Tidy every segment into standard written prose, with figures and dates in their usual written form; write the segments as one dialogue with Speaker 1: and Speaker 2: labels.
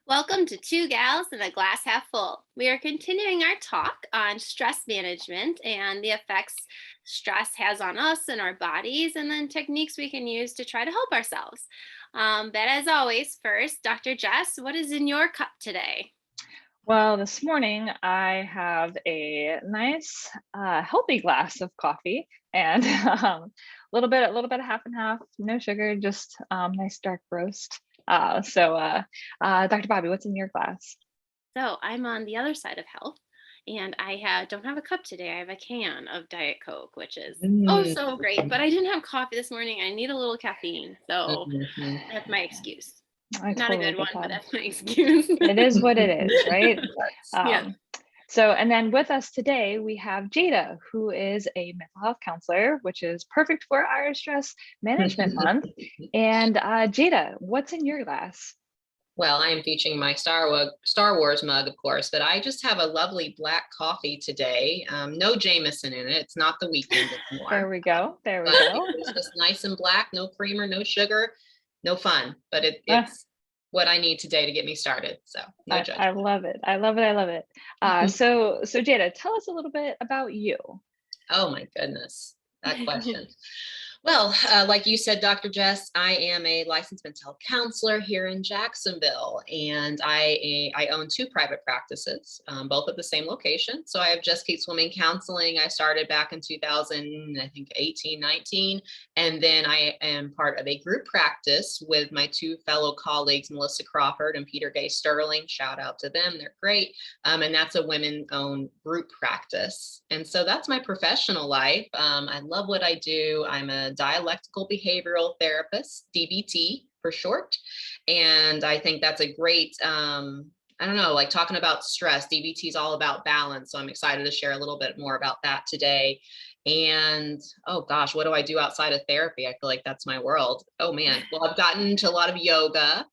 Speaker 1: Welcome to Two Gals and a Glass Half Full. We are continuing our talk on stress management and the effects stress has on us and our bodies, and then techniques we can use to try to help ourselves. But as always, first, Dr. Jess, what is in your cup today?
Speaker 2: Well, this morning I have a nice, healthy glass of coffee and a little bit of half and half, no sugar, just nice dark roast. Dr. Bobby, what's in your glass?
Speaker 1: So I'm on the other side of health, and don't have a cup today. I have a can of Diet Coke, which is oh
Speaker 2: Mm,
Speaker 1: so great. But I didn't have coffee this morning. I need a little caffeine, so
Speaker 3: Mhm.
Speaker 1: that's my excuse.
Speaker 2: I
Speaker 1: Not a
Speaker 2: totally
Speaker 1: good
Speaker 2: get
Speaker 1: one, but
Speaker 2: that.
Speaker 1: that's my excuse.
Speaker 2: It is what it is, right?
Speaker 1: Yeah.
Speaker 2: Um, and then with us today, we have Jada, who is a mental health counselor, which is perfect for our stress management month. And Jada, what's in your glass?
Speaker 3: Well, I am featuring my Star Wars mug, of course, but I just have a lovely black coffee today. No Jameson in it. It's not the weekend
Speaker 2: There
Speaker 3: anymore,
Speaker 2: we go. There we
Speaker 3: but
Speaker 2: go.
Speaker 3: it's just nice and black, no creamer, no sugar, no fun. But
Speaker 2: Ah,
Speaker 3: it's what I need today to get me started. So no
Speaker 2: I
Speaker 3: judgment.
Speaker 2: love it. I love it. I love it. So Jada, tell us a little bit about you.
Speaker 3: Oh my goodness, that question. Well, like you said, Dr. Jess, I am a licensed mental health counselor here in Jacksonville, and I own two private practices, both at the same location. So I have Just Keep Swimming Counseling. I started back in 2000, I think 18, 19, and then I am part of a group practice with my two fellow colleagues, Melissa Crawford and Peter Gay Sterling. Shout out to them; they're great. And that's a women-owned group practice. And so that's my professional life. I love what I do. I'm a dialectical behavioral therapist, DBT for short. And I think that's a great, I don't know, like talking about stress. DBT is all about balance. So I'm excited to share a little bit more about that today. And oh gosh, what do I do outside of therapy? I feel like that's my world. Oh man. Well, I've gotten into a lot of yoga.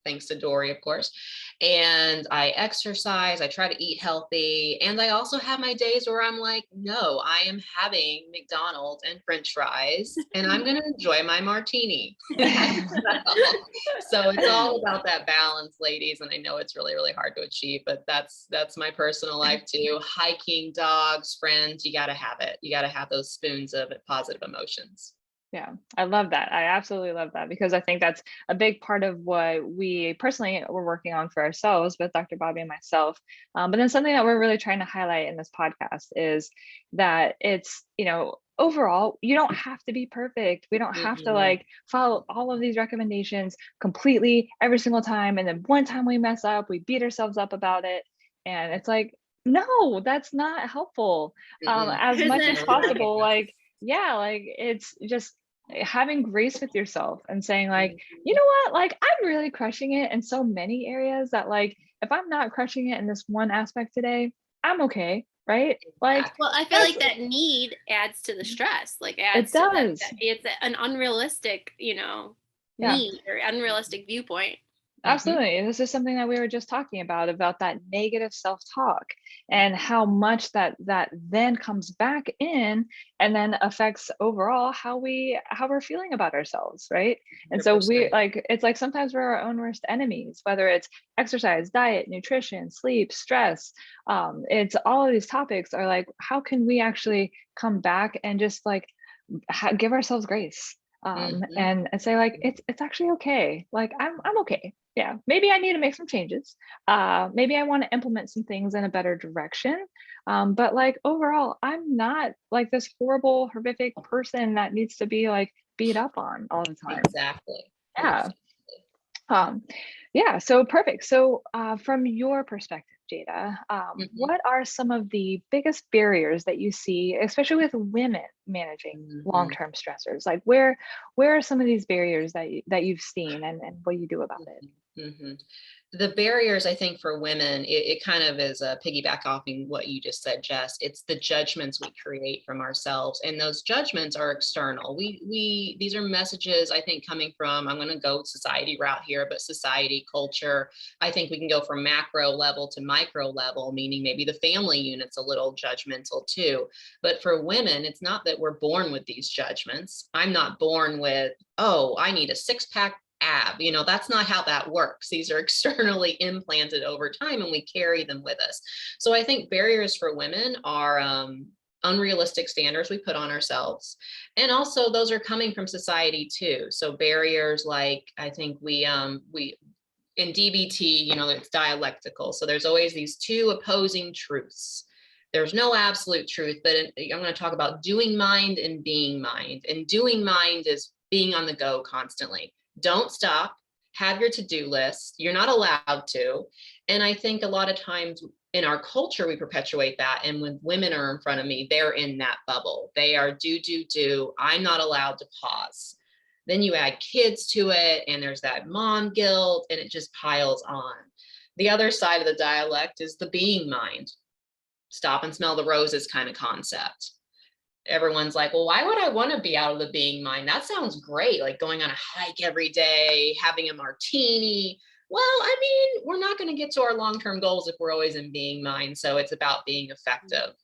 Speaker 3: Thanks to Dory, of course. And I exercise, I try to eat healthy. And I also have my days where I'm like, no, I am having McDonald's and French fries, and I'm going to enjoy my martini. So it's all about that balance, ladies. And I know it's really, really hard to achieve, but that's my personal life too. Hiking, dogs, friends, you got to have it. You got to have those spoons of positive emotions.
Speaker 2: Yeah, I love that. I absolutely love that because I think that's a big part of what we personally were working on for ourselves with Dr. Bobby and myself. But then something that we're really trying to highlight in this podcast is that overall, you don't have to be perfect. We don't have to
Speaker 3: Mhm.
Speaker 2: like follow all of these recommendations completely every single time. And then one time we mess up, we beat ourselves up about it. And it's like, no, that's not helpful.
Speaker 3: Mm-mm.
Speaker 2: As much
Speaker 1: Isn't
Speaker 2: as possible, like, yeah, like it's just having grace with yourself and saying like, you
Speaker 3: Mhm.
Speaker 2: know what, like I'm really crushing it in so many areas that like if I'm not crushing it in this one aspect today, I'm okay, right? Like
Speaker 1: well, I feel
Speaker 2: that's
Speaker 1: like that need adds to the stress, like
Speaker 2: it
Speaker 1: adds to that
Speaker 2: does.
Speaker 1: it's an unrealistic,
Speaker 2: Yeah.
Speaker 1: need or unrealistic viewpoint.
Speaker 3: Mhm.
Speaker 2: Absolutely. This is something that we were just talking about that negative self-talk and how much that then comes back in and then affects overall how we're feeling about ourselves, right? And so we
Speaker 3: 100%.
Speaker 2: like it's like sometimes we're our own worst enemies, whether it's exercise, diet, nutrition, sleep, stress. It's all of these topics are like, how can we actually come back and just like give ourselves grace
Speaker 3: Mhm.
Speaker 2: and say like it's actually okay, like I'm okay. Yeah, maybe I need to make some changes, maybe I want to implement some things in a better direction, but like overall I'm not like this horrible horrific person that needs to be like beat up on all the time.
Speaker 3: Exactly.
Speaker 2: Yeah.
Speaker 3: Exactly.
Speaker 2: um, yeah, so perfect. So, from your perspective, Jada,
Speaker 3: Mhm.
Speaker 2: what are some of the biggest barriers that you see, especially with women managing
Speaker 3: Mhm.
Speaker 2: long-term stressors? Like, where are some of these barriers that you've seen, and what do you do about it?
Speaker 3: Mhm. Mhm. The barriers, I think, for women, it kind of is a piggyback off in what you just said, Jess. It's the judgments we create from ourselves, and those judgments are external. These are messages, I think, coming from, I'm going to go society route here, but society, culture. I think we can go from macro level to micro level, meaning maybe the family unit's a little judgmental too. But for women, it's not that we're born with these judgments. I'm not born with, oh, I need a six pack ab. That's not how that works. These are externally implanted over time, and we carry them with us. So I think barriers for women are unrealistic standards we put on ourselves. And also those are coming from society too. So barriers like, I think we in DBT, it's dialectical. So there's always these two opposing truths. There's no absolute truth, but I'm going to talk about doing mind and being mind. And doing mind is being on the go constantly. Don't stop. Have your to-do list. You're not allowed to. And I think a lot of times in our culture, we perpetuate that. And when women are in front of me, they're in that bubble. They are do. I'm not allowed to pause. Then you add kids to it, and there's that mom guilt, and it just piles on. The other side of the dialect is the being mind. Stop and smell the roses kind of concept. Everyone's like, well, why would I want to be out of the being mind? That sounds great. Like going on a hike every day, having a martini. Well, I mean, we're not going to get to our long-term goals if we're always in being mind. So it's about being effective.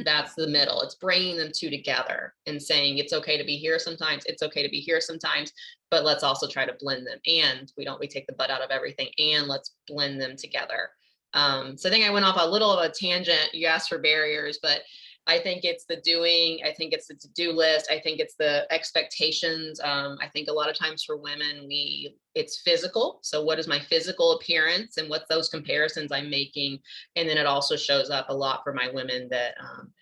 Speaker 3: That's the middle. It's bringing them two together and saying it's okay to be here sometimes. It's okay to be here sometimes, but let's also try to blend them. And we take the butt out of everything, and let's blend them together. So I think I went off a little of a tangent. You asked for barriers, but I think it's the doing. I think it's the to-do list. I think it's the expectations. I think a lot of times for women, it's physical. So what is my physical appearance, and what's those comparisons I'm making? And then it also shows up a lot for my women that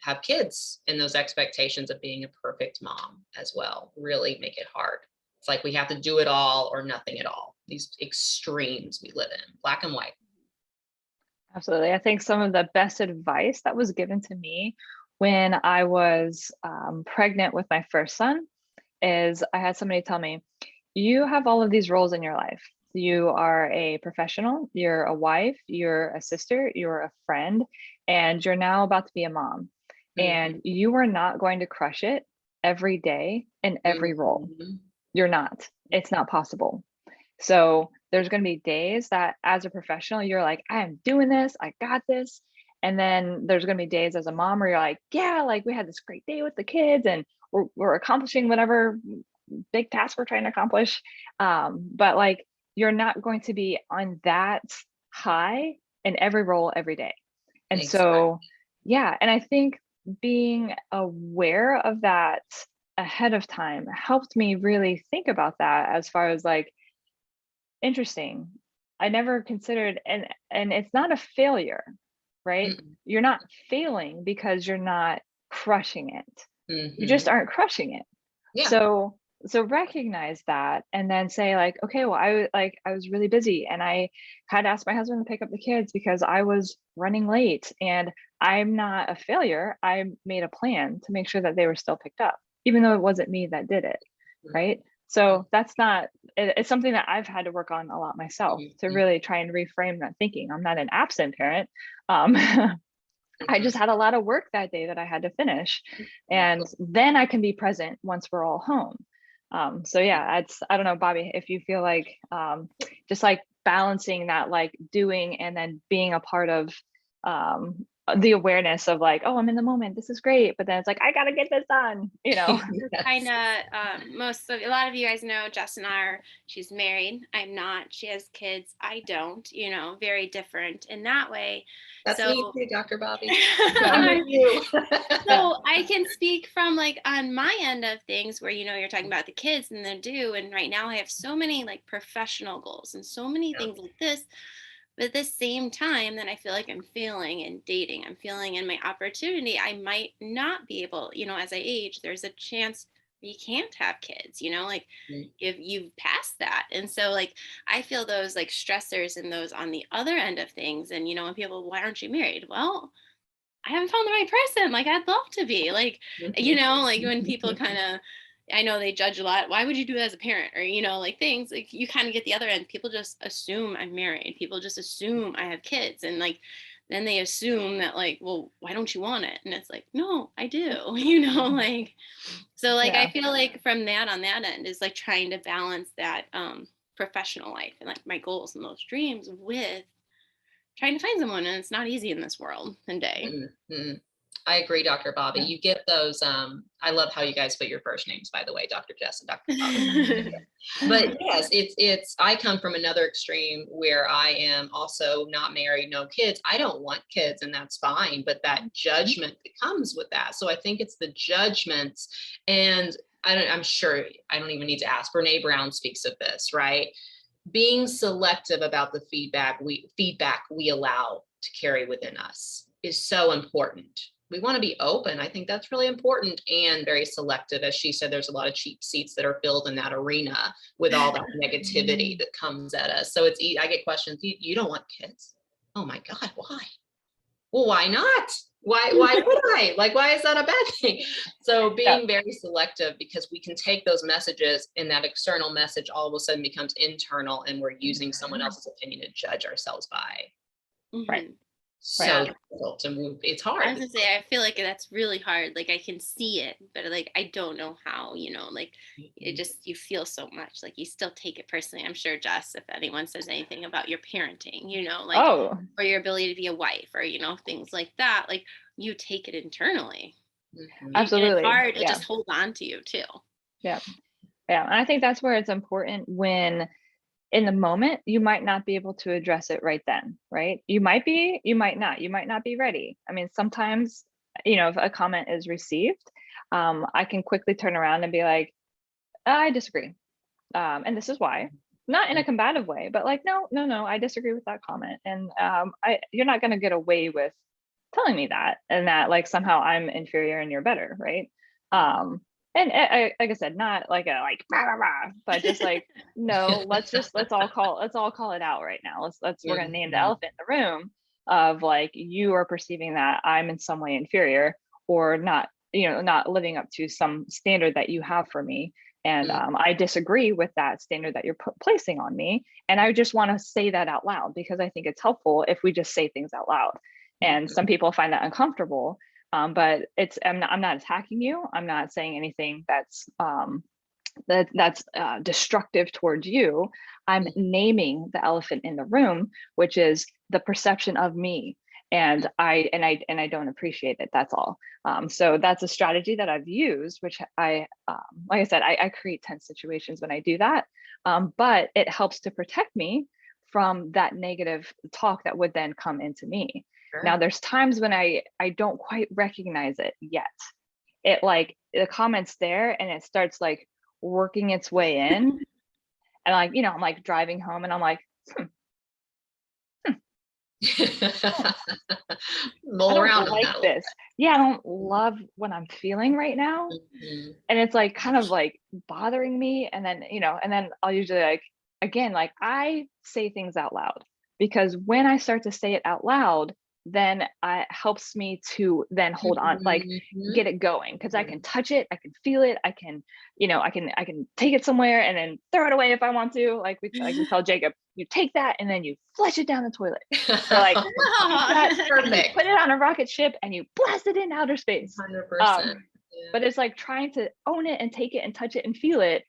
Speaker 3: have kids, and those expectations of being a perfect mom as well really make it hard. It's like we have to do it all or nothing at all. These extremes we live in, black and white.
Speaker 2: Absolutely. I think some of the best advice that was given to me when I was pregnant with my first son is I had somebody tell me, you have all of these roles in your life. You are a professional, you're a wife, you're a sister, you're a friend, and you're now about to be a mom. And you are not going to crush it every day in every role. You're not. It's not possible. So there's going to be days that as a professional, you're like, I'm doing this, I got this. And then there's going to be days as a mom where you're like, yeah, like we had this great day with the kids and we're accomplishing whatever big task we're trying to accomplish. But like, you're not going to be on that high in every role every day. And so, yeah. And I think being aware of that ahead of time helped me really think about that as far as like, interesting. I never considered, and it's not a failure, right? You're not failing because you're not crushing it. You just aren't crushing it.
Speaker 3: Yeah.
Speaker 2: So recognize that, and then say like, okay, well, I was really busy and I had asked my husband to pick up the kids because I was running late, and I'm not a failure. I made a plan to make sure that they were still picked up, even though it wasn't me that did it, right? So that's not, it's something that I've had to work on a lot myself to really try and reframe that thinking. I'm not an absent parent. I just had a lot of work that day that I had to finish, and then I can be present once we're all home. So yeah, I don't know, Bobby, if you feel like just like balancing that, like doing and then being a part of the awareness of like, oh, I'm in the moment, this is great, but then it's like, I gotta get this done,
Speaker 1: Kind of a lot of you guys know Jess and she's married, I'm not, she has kids, I don't, very different in that way.
Speaker 3: That's
Speaker 1: so,
Speaker 3: me too, Dr. Bobby.
Speaker 1: So I can speak from like on my end of things where, you're talking about the kids and the and right now I have so many like professional goals and so many things like this. But at the same time, then I feel like I'm failing in dating. I'm feeling in my opportunity. I might not be able, as I age, there's a chance you can't have kids, like if you've passed that. And so like, I feel those like stressors and those on the other end of things. And, when people, why aren't you married? Well, I haven't found the right person. Like I'd love to be like, like when people kind of, I know they judge a lot. Why would you do it as a parent? Or, like things like you kind of get the other end. People just assume I'm married. People just assume I have kids. And like, then they assume that like, well, why don't you want it? And it's like, no, I do, like, so like, I feel like from that on that end is like trying to balance that professional life and like my goals and those dreams with trying to find someone. And it's not easy in this world and day.
Speaker 3: I agree, Dr. Bobby. You get those, I love how you guys put your first names, by the way, Dr. Jess and Dr. Bobby. But yes, I come from another extreme where I am also not married, no kids. I don't want kids, and that's fine, but that judgment that comes with that. So I think it's the judgments, and I'm sure I don't even need to ask. Brene Brown speaks of this, right? Being selective about the feedback we allow to carry within us is so important. We want to be open. I think that's really important, and very selective. As she said, there's a lot of cheap seats that are filled in that arena with all that negativity that comes at us. So I get questions. You don't want kids? Oh my God, why? Well, why not? Why would I? Like, why is that a bad thing? So being very selective, because we can take those messages, and that external message all of a sudden becomes internal, and we're using someone else's opinion to judge ourselves by.
Speaker 2: Right.
Speaker 3: So difficult to move. It's hard.
Speaker 1: I was gonna say, I feel like that's really hard. Like I can see it, but like I don't know how, like it just, you feel so much, like you still take it personally. I'm sure, Jess, if anyone says anything about your parenting, like, or your ability to be a wife, or, things like that, like you take it internally.
Speaker 2: Absolutely.
Speaker 1: And it's hard to just hold on to you too.
Speaker 2: Yeah. And I think that's where it's important, when in the moment, you might not be able to address it right then, right? You might be, you might not be ready. I mean, sometimes, if a comment is received, I can quickly turn around and be like, I disagree. And this is why. Not in a combative way, but like, no, I disagree with that comment. And you're not going to get away with telling me that, and that like somehow I'm inferior and you're better, right? And like I said, not like a rah, rah, rah, but just like, no, let's all call it out right now. We're gonna name the elephant in the room of like, you are perceiving that I'm in some way inferior, or not, not living up to some standard that you have for me. And I disagree with that standard that you're placing on me. And I just want to say that out loud, because I think it's helpful if we just say things out loud. And some people find that uncomfortable. But I'm not attacking you. I'm not saying anything that's destructive towards you. I'm naming the elephant in the room, which is the perception of me, and I don't appreciate it. That's all. So that's a strategy that I've used, which like I said, I create tense situations when I do that, but it helps to protect me from that negative talk that would then come into me. Now, there's times when I don't quite recognize it yet. It like the comment's there and it starts like working its way in. And like, I'm like driving home and I'm like,
Speaker 3: Mull around
Speaker 2: like this. Yeah, I don't love what I'm feeling right now. And it's like kind of like bothering me. And then, and then I'll usually like, again, like I say things out loud, because when I start to say it out loud, then it helps me to then hold on, like get it going, because I can touch it, I can feel it, I can, I can take it somewhere and then throw it away if I want to. Like we tell Jacob, you take that and then you flush it down the toilet. Or like you put it on a rocket ship and you blast it in outer space.
Speaker 3: 100%.
Speaker 2: But it's like trying to own it and take it and touch it and feel it.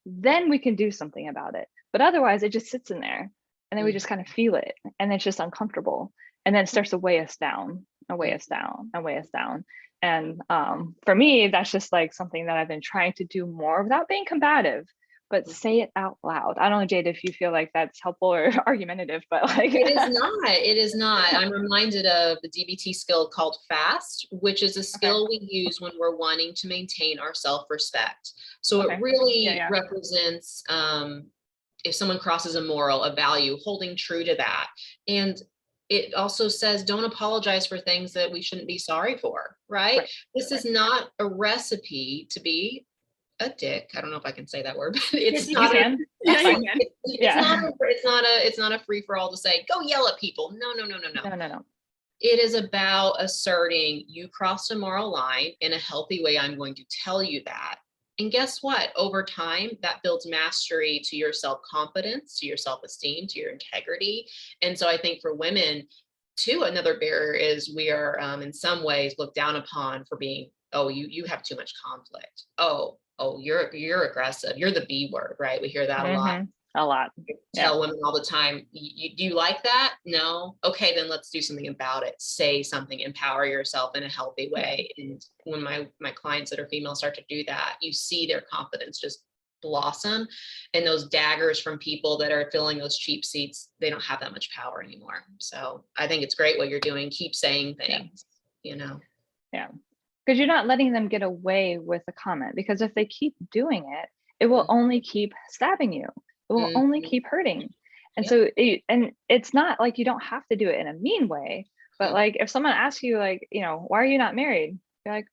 Speaker 2: Then we can do something about it. But otherwise, it just sits in there, and then we just kind of feel it, and it's just uncomfortable. And then it starts to weigh us down and weigh us down and weigh us down. And for me, that's just like something that I've been trying to do more without being combative, but say it out loud. I don't know, Jada, if you feel like that's helpful or argumentative, but like
Speaker 3: it is not. I'm reminded of the DBT skill called FAST, which is a skill we use when we're wanting to maintain our self-respect. So it really represents if someone crosses a moral, a value, holding true to that. And it also says, don't apologize for things that we shouldn't be sorry for, right? This is not a recipe to be a dick. I don't know if I can say that word, but it's not. It's not a free for all to say, go yell at people. No.
Speaker 2: No.
Speaker 3: It is about asserting, you crossed a moral line. In a healthy way, I'm going to tell you that. And guess what? Over time, that builds mastery to your self-confidence, to your self-esteem, to your integrity. And so I think for women too, another barrier is we are in some ways looked down upon for being, you have too much conflict. Oh, you're aggressive. You're the B word, right? We hear that a lot.
Speaker 2: A lot.
Speaker 3: Tell women all the time, do you like that? No. Okay, then let's do something about it. Say something, empower yourself in a healthy way. And when my clients that are female start to do that, you see their confidence just blossom, and those daggers from people that are filling those cheap seats, they don't have that much power anymore. So I think it's great what you're doing. Keep saying things, you know.
Speaker 2: Yeah. Because you're not letting them get away with a comment, because if they keep doing it, it will only keep stabbing you. It will only keep hurting. And so and it's not like you don't have to do it in a mean way, but like if someone asks you like, you know, why are you not married? You're like,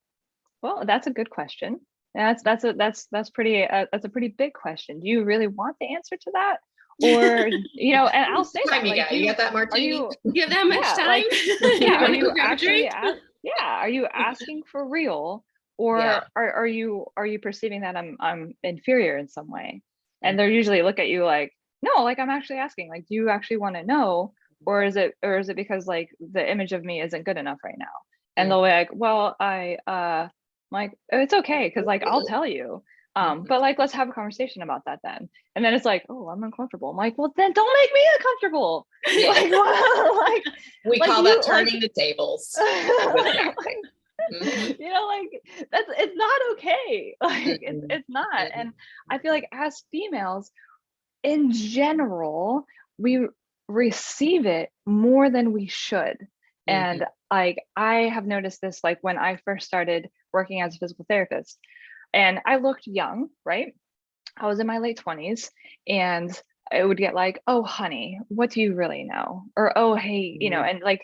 Speaker 2: well, that's a good question. That's a pretty big question. Do you really want the answer to that? Or, you know, and I'll say that, like,
Speaker 3: you got that martini?
Speaker 1: You have that much time?
Speaker 2: Like,
Speaker 1: You
Speaker 2: are
Speaker 1: wanna
Speaker 2: you
Speaker 1: go grab a
Speaker 2: actually
Speaker 1: drink?
Speaker 2: are you asking for real, or are you perceiving that I'm inferior in some way? And they're usually look at you like, no, like I'm actually asking, like, do you actually want to know, or is it because like the image of me isn't good enough right now? And they'll be like, well, like, it's okay, because like I'll tell you. But like, let's have a conversation about that then. And then it's like, oh, I'm uncomfortable. I'm like, well, then don't make me uncomfortable. Like, like,
Speaker 3: we
Speaker 2: like
Speaker 3: call
Speaker 2: you,
Speaker 3: that turning the tables.
Speaker 2: You know, like it's not okay. Like it's not. And I feel like as females in general, we receive it more than we should. And like I have noticed this, like when I first started working as a physical therapist, and I looked young, right? I was in my late 20s, and it would get like, oh honey, what do you really know? Or oh hey, you know, and like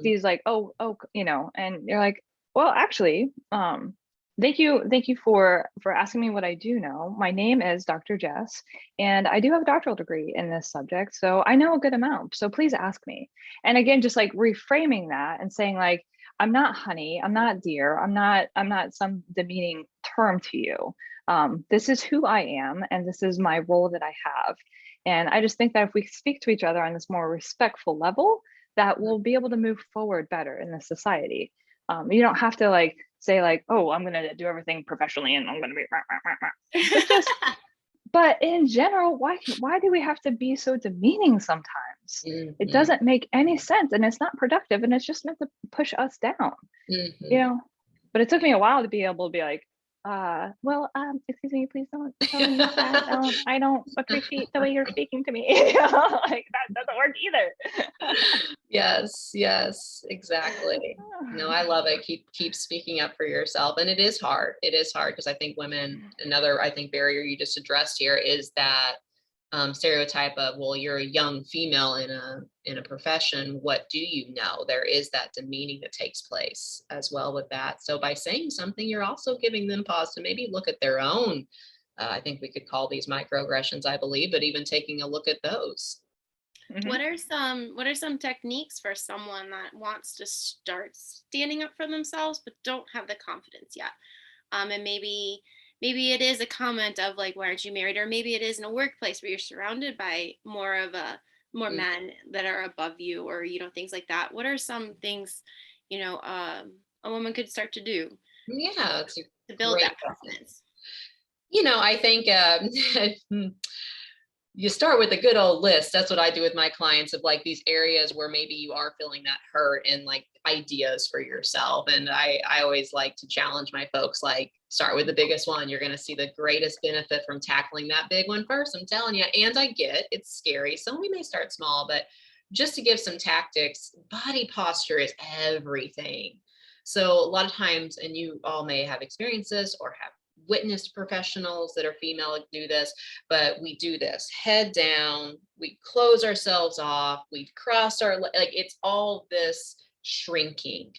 Speaker 2: these like, oh, you know, and you're like, well, actually, thank you for asking me what I do know. My name is Dr. Jess, and I do have a doctoral degree in this subject, so I know a good amount. So please ask me. And again, just like reframing that and saying like, I'm not honey, I'm not dear, I'm not some demeaning term to you. This is who I am, and this is my role that I have. And I just think that if we speak to each other on this more respectful level, that we'll be able to move forward better in this society. You don't have to like say like, oh, I'm going to do everything professionally and I'm going to be, it's just, but in general, why do we have to be so demeaning sometimes? It doesn't make any sense, and it's not productive, and it's just meant to push us down, you know? But it took me a while to be able to be like, well, excuse me, please don't tell me that I don't appreciate the way you're speaking to me. Like that doesn't work either.
Speaker 3: Yes, exactly. No, I love it. Keep speaking up for yourself. And it is hard because I think women, another, I think, barrier you just addressed here is that stereotype of, well, you're a young female in a profession, what do you know? There is that demeaning that takes place as well with that. So by saying something, you're also giving them pause to maybe look at their own, I think we could call these microaggressions, I believe, but even taking a look at those.
Speaker 1: What are some techniques for someone that wants to start standing up for themselves but don't have the confidence yet? And maybe it is a comment of like, why aren't you married? Or maybe it is in a workplace where you're surrounded by more men that are above you, or, you know, things like that. What are some things, you know, a woman could start to do
Speaker 3: Yeah, it's
Speaker 1: to build that confidence?
Speaker 3: You know, I think you start with a good old list. That's what I do with my clients, of like these areas where maybe you are feeling that hurt, and like ideas for yourself. And I always like to challenge my folks, like start with the biggest one. You're going to see the greatest benefit from tackling that big one first. I'm telling you. And I get it's scary. So we may start small, but just to give some tactics, body posture is everything. So a lot of times, and you all may have experiences or have witnessed professionals that are female do this, but we do this head down, we close ourselves off, we cross our, like it's all this shrinking.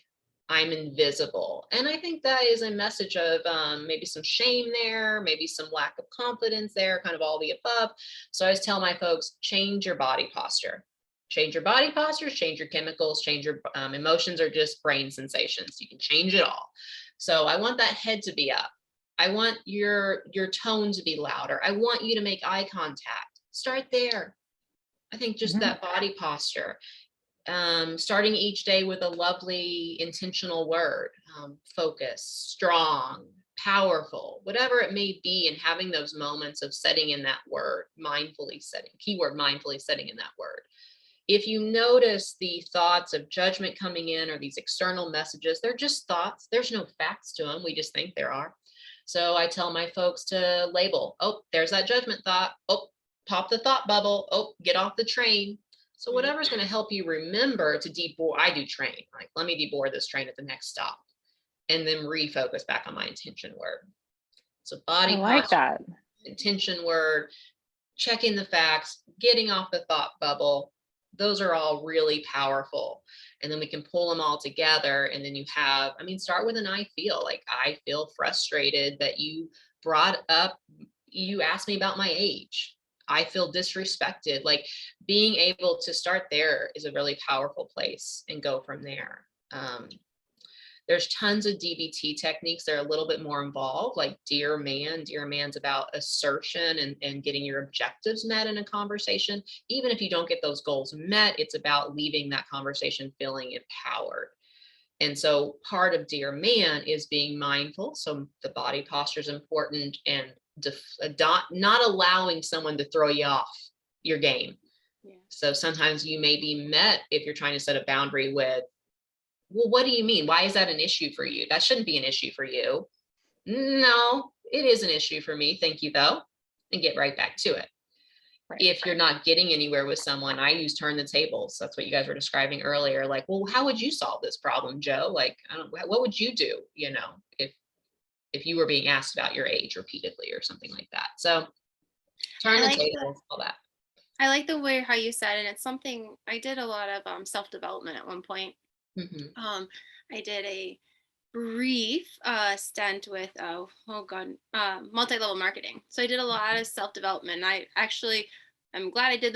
Speaker 3: I'm invisible. And I think that is a message of maybe some shame there, maybe some lack of confidence there, kind of all the above. So I always tell my folks, change your body posture. Change your body posture, change your chemicals, change your emotions, or just brain sensations. You can change it all. So I want that head to be up. I want your tone to be louder. I want you to make eye contact. Start there. I think just that body posture. Starting each day with a lovely intentional word, focus, strong, powerful, whatever it may be, and having those moments of setting in that word, mindfully setting, keyword mindfully setting in that word. If you notice the thoughts of judgment coming in or these external messages, they're just thoughts. There's no facts to them. We just think there are. So I tell my folks to label, oh, there's that judgment thought. Oh, pop the thought bubble. Oh, get off the train. So whatever's going to help you remember to deboard. I do train, like, let me deboard this train at the next stop, and then refocus back on my intention word. So body
Speaker 2: I like
Speaker 3: posture,
Speaker 2: that.
Speaker 3: intention word, checking the facts, getting off the thought bubble. Those are all really powerful. And then we can pull them all together. And then you have, I mean, start with an I feel. Like, I feel frustrated that you brought up, you asked me about my age. I feel disrespected. Like, being able to start there is a really powerful place, and go from there. There's tons of DBT techniques that are a little bit more involved, like Dear Man. Dear Man's about assertion and getting your objectives met in a conversation. Even if you don't get those goals met, it's about leaving that conversation feeling empowered. And so part of Dear Man is being mindful. So the body posture is important, and not allowing someone to throw you off your game.
Speaker 1: Yeah.
Speaker 3: So sometimes you may be met, if you're trying to set a boundary, with, well, what do you mean? Why is that an issue for you? That shouldn't be an issue for you. No, it is an issue for me. Thank you, though. And get right back to it.
Speaker 2: Right.
Speaker 3: If you're not getting anywhere with someone, I use turn the tables. That's what you guys were describing earlier. Like, well, how would you solve this problem, Joe? Like, what would you do, if you were being asked about your age repeatedly or something like that? So turn the tables, all that.
Speaker 1: I like the way how you said it. It's something I did a lot of self-development at one point.
Speaker 3: Mm-hmm.
Speaker 1: I did a brief stint with multi-level marketing. So I did a lot of self-development. I'm glad I did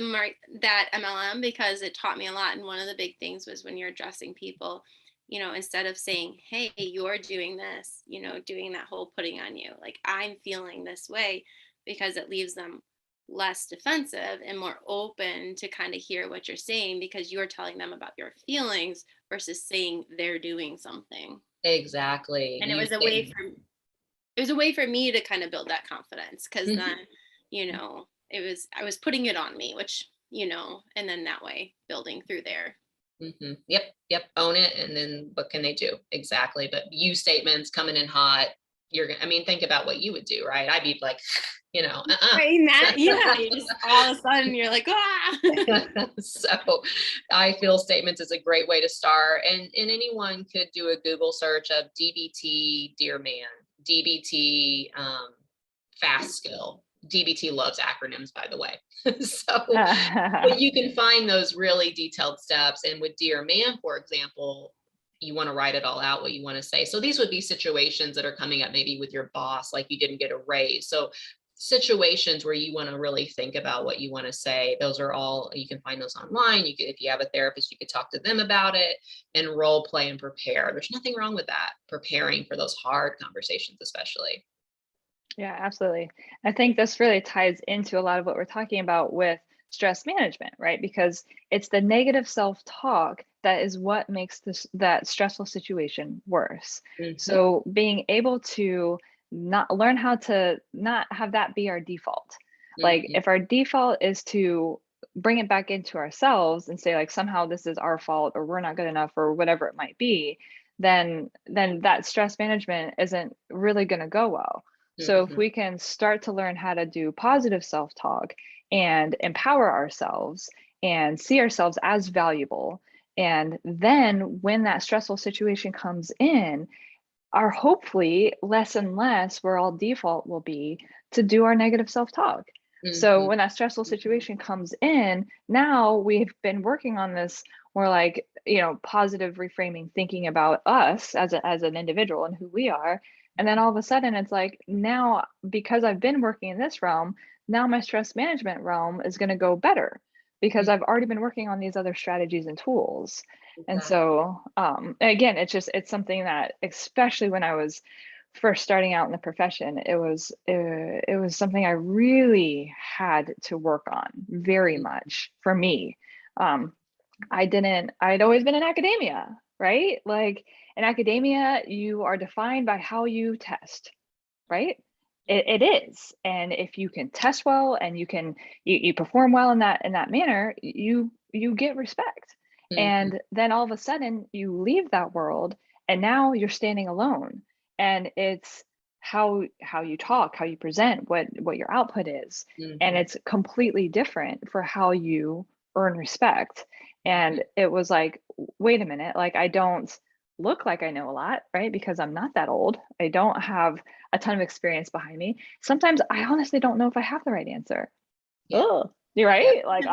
Speaker 1: that MLM, because it taught me a lot. And one of the big things was, when you're addressing people, instead of saying, hey, you're doing this, doing that whole putting on you, like, I'm feeling this way, because it leaves them less defensive and more open to kind of hear what you're saying, because you're telling them about your feelings versus saying they're doing something.
Speaker 3: Exactly.
Speaker 1: And it was a way for me to kind of build that confidence, because then, I was putting it on me, which, and then that way building through there.
Speaker 3: Mm-hmm. Yep. Own it. And then what can they do? Exactly. But you statements coming in hot, think about what you would do, right? I'd be like,
Speaker 1: Right, Matt, yeah, you just all of a sudden you're like, ah.
Speaker 3: So I feel statements is a great way to start. And anyone could do a Google search of DBT, Dear Man, DBT, fast skill. DBT loves acronyms, by the way. So but you can find those really detailed steps. And with Dear Man, for example, you want to write it all out, what you want to say. So these would be situations that are coming up maybe with your boss, like you didn't get a raise. So situations where you want to really think about what you want to say. Those are all, you can find those online. If you have a therapist, you could talk to them about it, and role play and prepare. There's nothing wrong with that. Preparing for those hard conversations, especially.
Speaker 2: Yeah, absolutely. I think this really ties into a lot of what we're talking about with stress management, right? Because it's the negative self-talk that is what makes that stressful situation worse.
Speaker 3: Mm-hmm.
Speaker 2: So being able to not learn how to not have that be our default. Like, if our default is to bring it back into ourselves and say, like, somehow this is our fault, or we're not good enough, or whatever it might be, then that stress management isn't really going to go well. So if we can start to learn how to do positive self-talk and empower ourselves and see ourselves as valuable, and then when that stressful situation comes in, our hopefully less and less where all default will be to do our negative self-talk. So when that stressful situation comes in, now we've been working on this more like, positive reframing, thinking about us as an individual and who we are. And then all of a sudden it's like, now, because I've been working in this realm, now my stress management realm is going to go better, because I've already been working on these other strategies and tools. Exactly. And so again, it's something that, especially when I was first starting out in the profession, it was something I really had to work on very much for me. I'd always been in academia, right? Like, in academia, you are defined by how you test. right? It is. And if you can test well and you perform well in that manner, you get respect.
Speaker 3: Mhm.
Speaker 2: And then all of a sudden you leave that world and now you're standing alone. And it's how you talk, how you present, what your output is. And
Speaker 3: Mhm.
Speaker 2: it's completely different for how you earn respect.
Speaker 3: Mhm.
Speaker 2: And it was like, wait a minute, like I don't look like I know a lot, right? Because I'm not that old. I don't have a ton of experience behind me. Sometimes I honestly don't know if I have the right answer.
Speaker 3: Yeah.
Speaker 2: Oh, you're
Speaker 3: Yeah.
Speaker 2: right. Like,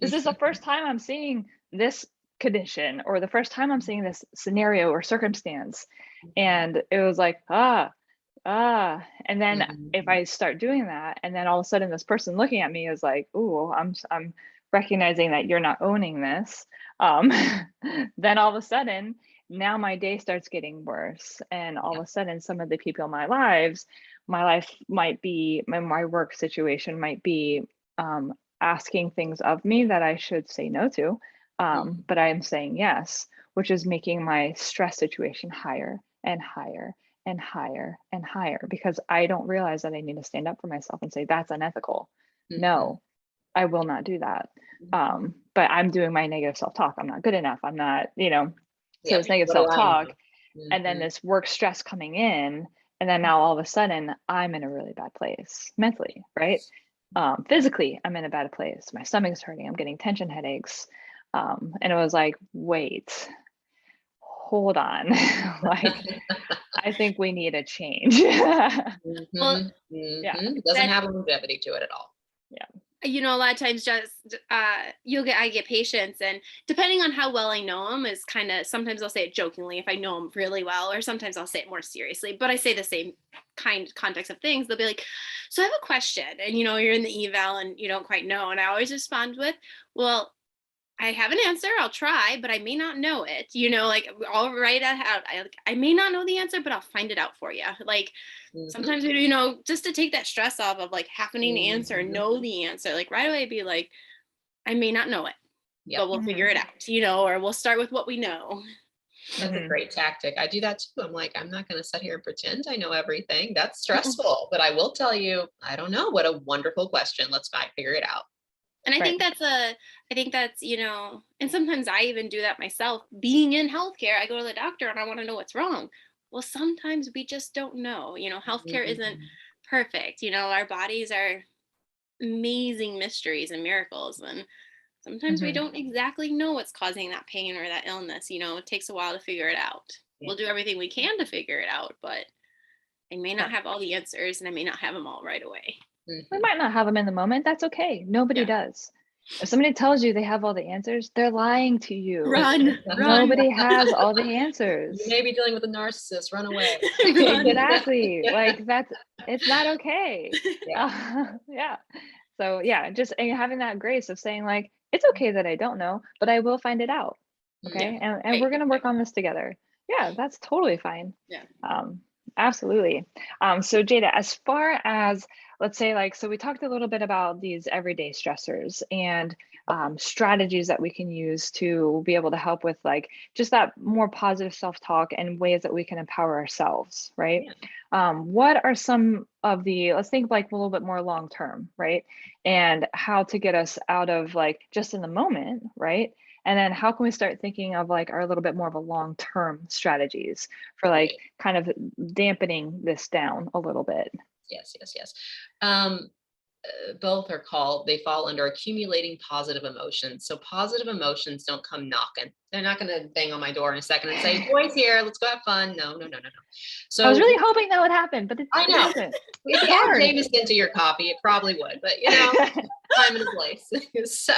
Speaker 2: this is the first time I'm seeing this condition or the first time I'm seeing this scenario or circumstance.
Speaker 3: Mhm.
Speaker 2: And it was like, and then if
Speaker 3: Mhm.
Speaker 2: I start doing that, and then all of a sudden this person looking at me is like, "Ooh, I'm recognizing that you're not owning this," um, then all of a sudden now my day starts getting worse, and all
Speaker 3: Yeah.
Speaker 2: of a sudden some of the people in my life might be my work situation might be um, asking things of me that I should say no to,
Speaker 3: Mhm.
Speaker 2: but I am saying yes, which is making my stress situation higher and higher and higher and higher because I don't realize that I need to stand up for myself and say, that's unethical.
Speaker 3: Mhm.
Speaker 2: No, I will not do that.
Speaker 3: Mhm.
Speaker 2: But I'm doing my negative self talk. I'm not good enough. I'm not, so
Speaker 3: Yep.
Speaker 2: this negative
Speaker 3: What do
Speaker 2: self
Speaker 3: I
Speaker 2: talk
Speaker 3: know?
Speaker 2: and then
Speaker 3: Mhm.
Speaker 2: this work stress coming in. And then now all of a sudden I'm in a really bad place mentally, right? Physically, I'm in a bad place. My stomach's hurting. I'm getting tension headaches. And it was like, wait, hold on. Like, I think we need a change.
Speaker 1: Well,
Speaker 3: Mhm.
Speaker 2: Yeah,
Speaker 3: Mhm. It doesn't
Speaker 1: that's
Speaker 3: have longevity to it at all.
Speaker 2: yeah.
Speaker 1: a lot of times just I get patients, and depending on how well I know them is kind of, sometimes I'll say it jokingly if I know them really well, or sometimes I'll say it more seriously, but I say the same kind context of things. They'll be like, so I have a question, and you're in the eval and you don't quite know, and I always respond with, well, I have an answer. I'll try, but I may not know it. Like, I'll write it out. I may not know the answer, but I'll find it out for you. Like,
Speaker 3: Mhm.
Speaker 1: sometimes, just to take that stress off of like having to answer,
Speaker 3: Mhm.
Speaker 1: know the answer, like right away be like, I may not know it, but
Speaker 3: Yep.
Speaker 1: we'll figure
Speaker 2: Mhm,
Speaker 1: it out, or we'll start with what we know.
Speaker 3: That's a
Speaker 2: mhm.
Speaker 3: great tactic. I do that too. I'm like, I'm not going to sit here and pretend I know everything. That's
Speaker 1: Mm-mm.
Speaker 3: stressful, but I will tell you, I don't know. What a wonderful question. Let's figure it out.
Speaker 1: And
Speaker 2: Right.
Speaker 1: I think that's, and sometimes I even do that myself. Being in healthcare, I go to the doctor and I want to know what's wrong. Well, sometimes we just don't know. Healthcare isn't
Speaker 3: Mhm.
Speaker 1: perfect. Our bodies are amazing mysteries and miracles. And sometimes we
Speaker 2: Mhm.
Speaker 1: don't exactly know what's causing that pain or that illness. It takes a while to figure it out.
Speaker 3: Yeah.
Speaker 1: We'll do everything we can to figure it out, but I may
Speaker 2: Yeah.
Speaker 1: not have all the answers and I may not have them all right away.
Speaker 2: We
Speaker 3: Mhm.
Speaker 2: might not have them in the moment. That's okay. Nobody
Speaker 1: Yeah.
Speaker 2: does. If somebody tells you they have all the answers, they're lying to you.
Speaker 1: Run, run,
Speaker 2: Nobody has all the
Speaker 3: You
Speaker 2: answers.
Speaker 3: may be dealing with a narcissist. Run away.
Speaker 1: run.
Speaker 2: Exactly. Like it's not okay.
Speaker 3: Yeah.
Speaker 2: Yeah. So yeah, just and having that grace of saying like, it's okay that I don't know, but I will find it out.
Speaker 1: Yeah.
Speaker 2: Okay.
Speaker 3: Mhm.
Speaker 2: And
Speaker 1: Right.
Speaker 2: we're gonna work on this together. Yeah, that's totally fine.
Speaker 1: Yeah.
Speaker 2: Um, absolutely. So Jada, as far as let's say like, so we talked a little bit about these everyday stressors and strategies that we can use to be able to help with like just that more positive self-talk and ways that we can empower ourselves, right?
Speaker 3: Yeah.
Speaker 2: What are some of the, let's think like a little bit more long term, right? And how to get us out of like just in the moment, right? And then how can we start thinking of like our little bit more of a long term strategies for like
Speaker 3: Great.
Speaker 2: kind of dampening this down a little bit?
Speaker 3: Yes. Yes. Yes. Um, both they fall under accumulating positive emotions. So positive emotions don't come knocking. They're not going to bang on my door in a second and say, "Boys here, let's go have fun." No, no, no, no, no.
Speaker 2: I was
Speaker 3: So
Speaker 2: really hoping that would happen, but
Speaker 3: I
Speaker 2: it
Speaker 3: know
Speaker 2: doesn't.
Speaker 3: if
Speaker 2: It's
Speaker 3: you add
Speaker 2: hard.
Speaker 3: Jameson to your coffee, it probably would, but time and a place. So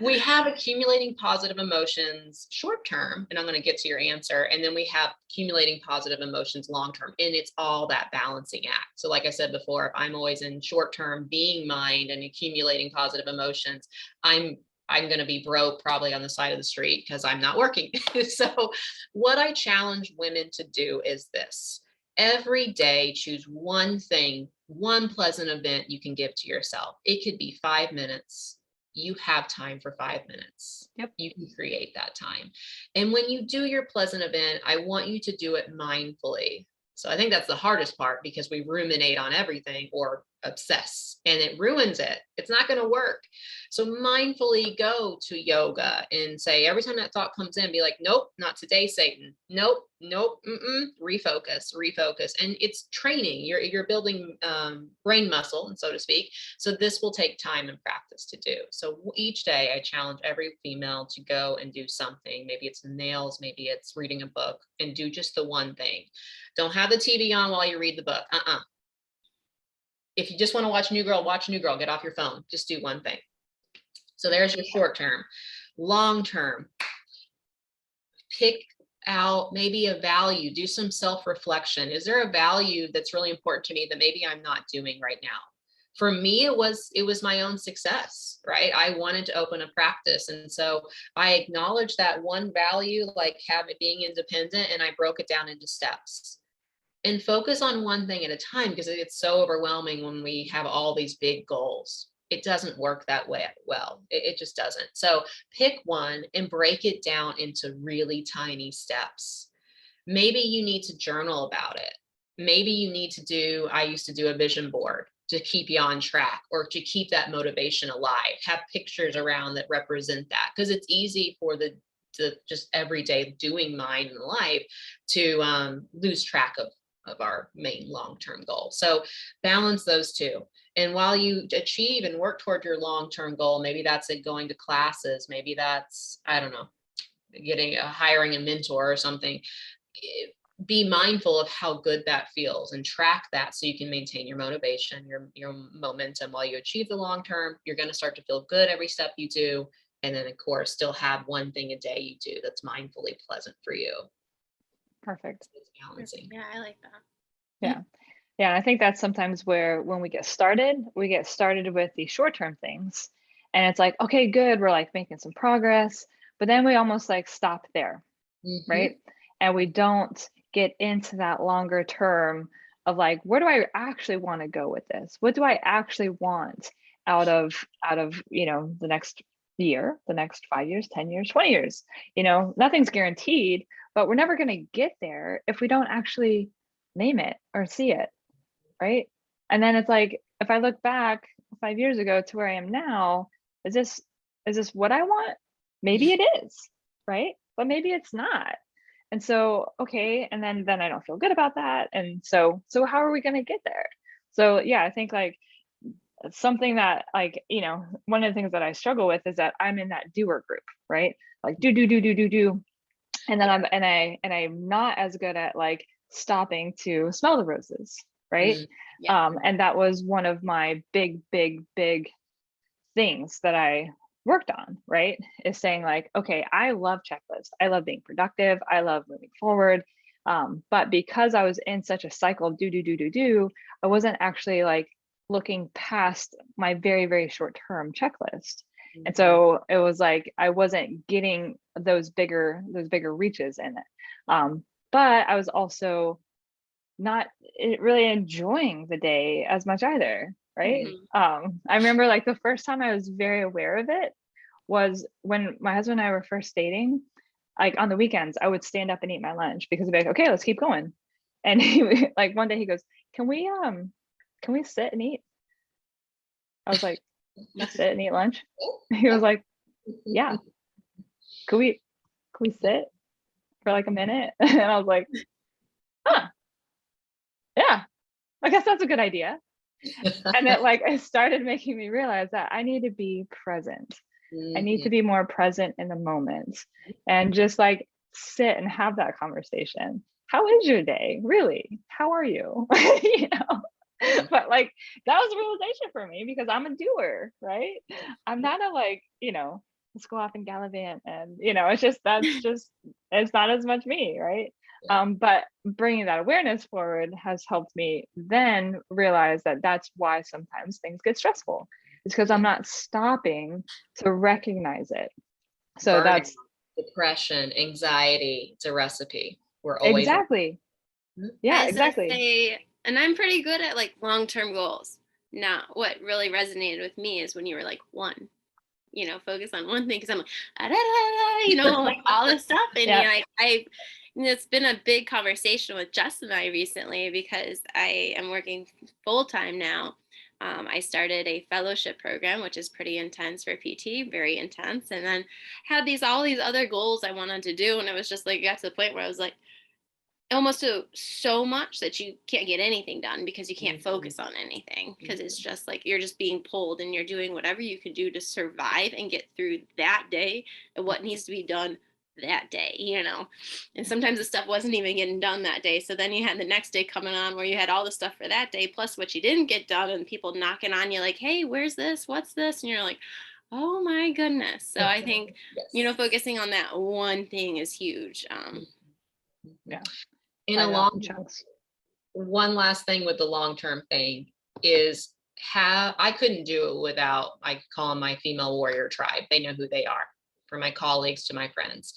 Speaker 3: we have accumulating positive emotions short term, and I'm going to get to your answer. And then we have accumulating positive emotions long term, and it's all that balancing act. So, like I said before, if I'm always in short term being mind and accumulating positive emotions, I'm I'm going to be broke probably on the side of the street because I'm not working. So, what I challenge women to do is this: every day, choose one thing, one pleasant event you can give to yourself. It could be 5 minutes. You have time for 5 minutes.
Speaker 2: Yep.
Speaker 3: You can create that time. And when you do your pleasant event, I want you to do it mindfully. So I think that's the hardest part, because we ruminate on everything or obsess, and it ruins it. It's not going to work. So mindfully go to yoga and say, every time that thought comes in, be like, nope, not today, Satan. Nope, nope, refocus, refocus. And it's training. You're building brain muscle, and so to speak. So this will take time and practice to do. So each day I challenge every female to go and do something. Maybe it's nails, maybe it's reading a book, and do just the one thing. Don't have the TV on while you read the book. If you just want to watch New Girl, watch New Girl. Get off your phone. Just do one thing. So there's your short term. Long term, pick out maybe a value. Do some self-reflection. Is there a value that's really important to me that maybe I'm not doing right now? For me, it was my own success, right? I wanted to open a practice. And so I acknowledged that one value, like being independent, and I broke it down into steps. And focus on one thing at a time, because it's so overwhelming when we have all these big goals. It doesn't work that way well. It just doesn't. So pick one and break it down into really tiny steps. Maybe you need to journal about it. Maybe you need to I used to do a vision board to keep you on track, or to keep that motivation alive. Have pictures around that represent that, because it's easy for the just everyday doing mind in life to lose track of our main long-term goal. So balance those two. And while you achieve and work toward your long-term goal, maybe that's going to classes, maybe that's, I don't know, hiring a mentor or something. Be mindful of how good that feels and track that, so you can maintain your motivation, your momentum while you achieve the long-term. You're going to start to feel good every step you do. And then of course, still have one thing a day you do that's mindfully pleasant for you.
Speaker 2: Perfect.
Speaker 3: It's balancing.
Speaker 1: Yeah, I like that.
Speaker 2: Yeah. Yeah. And I think that's sometimes where, when we get started with the short-term things, and it's like, okay, good. We're like making some progress, but then we almost like stop there. Right. And we don't get into that longer term of like, where do I actually want to go with this? What do I actually want out of, the next year, the next 5 years, 10 years, 20 years? Nothing's guaranteed, but we're never going to get there if we don't actually name it or see it. Right. And then it's like, if I look back 5 years ago to where I am now, is this what I want? Maybe it is, right? But maybe it's not. And so, okay. And then I don't feel good about that. And so how are we going to get there? So yeah, I think like something that like, one of the things that I struggle with is that I'm in that doer group, right? Like do. And then I'm not as good at like stopping to smell the roses, right?
Speaker 1: Yeah.
Speaker 2: And that was one of my big things that I worked on, right? Is saying like, okay, I love checklists. I love being productive. I love moving forward. But because I was in such a cycle of do, I wasn't actually like looking past my very, very short term checklist. And so it was like, I wasn't getting those bigger reaches in it. But I was also not really enjoying the day as much either. Right. I remember like the first time I was very aware of it was when my husband and I were first dating. Like on the weekends, I would stand up and eat my lunch because I'd be like, okay, let's keep going. And he like one day he goes, can we sit and eat? I was like, sit and eat lunch? He was like, yeah. Could we sit for like a minute? And I was like, huh, yeah, I guess that's a good idea. And it started making me realize that I need to be present. I need to be more present in the moment and just like sit and have that conversation. How is your day? Really? How are you? But like that was a realization for me because I'm a doer, right? I'm not a like, let's go off and gallivant and it's not as much me, right? But bringing that awareness forward has helped me then realize that that's why sometimes things get stressful. It's because I'm not stopping to recognize it. So
Speaker 3: Burnout,
Speaker 2: that's
Speaker 3: depression, anxiety. It's a recipe. We're always
Speaker 2: exactly. Yeah, exactly.
Speaker 1: And I'm pretty good at like long-term goals. Now, what really resonated with me is when you were like 1. focus on one thing because I'm like, "Ah, da, da, da," like all this stuff. And
Speaker 2: Yeah.
Speaker 1: it's been a big conversation with Jess and I recently because I am working full time now. I started a fellowship program, which is pretty intense for PT, very intense. And then had all these other goals I wanted to do. And it was just like, got to the point where I was like, almost so much that you can't get anything done because you can't focus on anything because it's just like you're just being pulled and you're doing whatever you can do to survive and get through that day and what needs to be done that day. And sometimes the stuff wasn't even getting done that day, so then you had the next day coming on where you had all the stuff for that day plus what you didn't get done and people knocking on you like, hey, where's this, what's this, and you're like, oh my goodness. So I think focusing on that one thing is huge.
Speaker 2: Yeah.
Speaker 3: In a long chunks. One last thing with the long-term thing is I couldn't do it without, I call them my female warrior tribe. They know who they are, from my colleagues to my friends.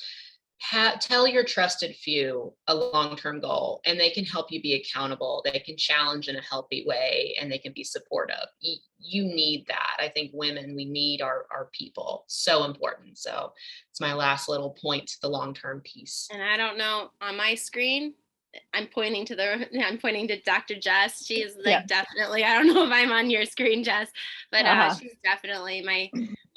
Speaker 3: Tell your trusted few a long-term goal and they can help you be accountable. They can challenge in a healthy way and they can be supportive. You need that. I think women, we need our people. So important. So it's my last little point to the long-term piece.
Speaker 1: And I don't know, on my screen, I'm pointing to Dr. Jess. She is like definitely, I don't know if I'm on your screen, Jess, but she's definitely my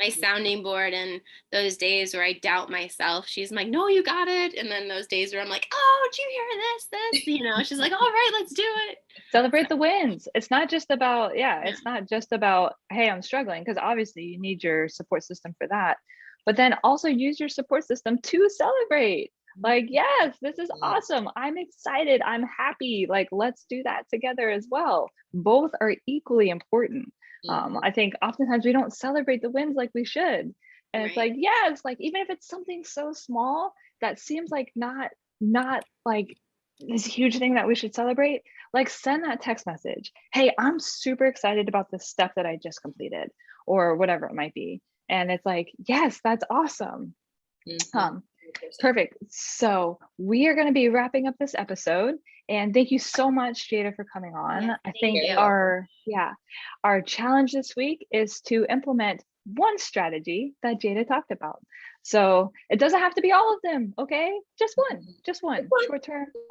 Speaker 1: sounding board. And those days where I doubt myself, she's like, no, you got it. And then those days where I'm like, oh, did you hear this? She's like, all right, let's do it.
Speaker 2: Celebrate the wins. It's not just about, it's not just about, hey, I'm struggling, because obviously you need your support system for that. But then also use your support system to celebrate. Like, yes, this is awesome. I'm excited. I'm happy. Like, let's do that together as well. Both are equally important. I think oftentimes we don't celebrate the wins like we should. And it's like, yes, like even if it's something so small that seems like not like this huge thing that we should celebrate, like send that text message. Hey, I'm super excited about this step that I just completed, or whatever it might be. And it's like, yes, that's awesome. Perfect. So we are going to be wrapping up this episode, and thank you so much, Jada, for coming on.
Speaker 1: Yeah,
Speaker 2: I think our challenge this week is to implement one strategy that Jada talked about. So it doesn't have to be all of them. Okay. Just one short term.